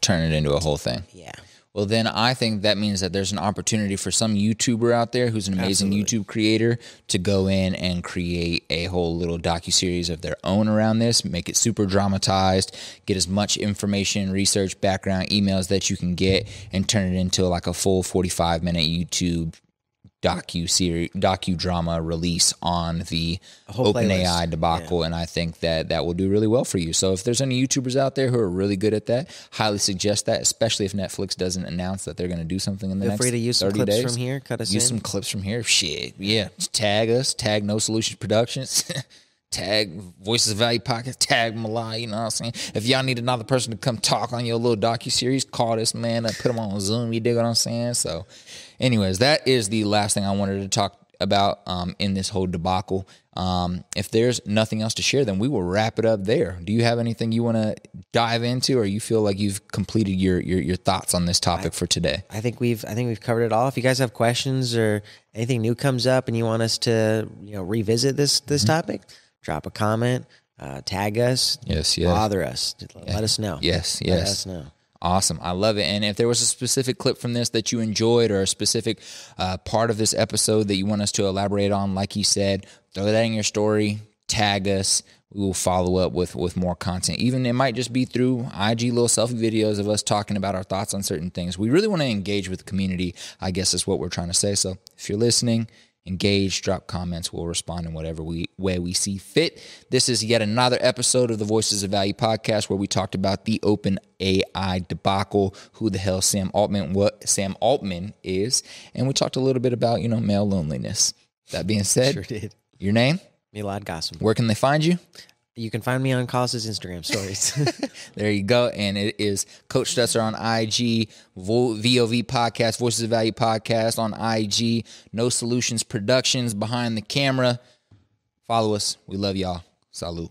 turn it into a whole thing. Yeah. Well, then I think that means that there's an opportunity for some YouTuber out there who's an amazing YouTube creator to go in and create a whole little docuseries of their own around this, make it super dramatized, get as much information, research, background, emails that you can get, and turn it into like a full 45-minute YouTube docudrama release on the OpenAI debacle. And I think that will do really well for you. So if there's any YouTubers out there who are really good at that, highly suggest that, especially if Netflix doesn't announce that they're going to do something in the next 30 days. Feel free to use some clips from here. Cut us in. Use some clips from here. Shit. Yeah. Just tag us. Tag No Solutions Productions. Tag Voices of Value Podcast. Tag Milad. You know what I'm saying? If y'all need another person to come talk on your little docuseries, call this man up. Put him on Zoom. You dig what I'm saying? So anyways, that is the last thing I wanted to talk about in this whole debacle. If there's nothing else to share, then we will wrap it up there. Do you have anything you want to dive into, or you feel like you've completed your thoughts on this topic for today? I think we've covered it all. If you guys have questions or anything new comes up and you want us to revisit this topic, drop a comment, tag us, bother us, let us know. Yes. Let us know. Awesome. I love it. And if there was a specific clip from this that you enjoyed, or a specific part of this episode that you want us to elaborate on, like you said, throw that in your story, tag us. We will follow up with more content. Even it might just be through IG little selfie videos of us talking about our thoughts on certain things. We really want to engage with the community, I guess is what we're trying to say. So if you're listening, engage, drop comments. We'll respond in whatever way we see fit. This is yet another episode of the Voices of Value podcast, where we talked about the OpenAI debacle, who the hell Sam Altman is, and we talked a little bit about male loneliness. That being said, sure did. Your name? Milad Ghasempour. Where can they find you? You can find me on Colossus Instagram stories. There you go. And it is Coach Stutzer on IG, VOV Podcast, Voices of Value Podcast on IG, No Solutions Productions behind the camera. Follow us. We love y'all. Salud.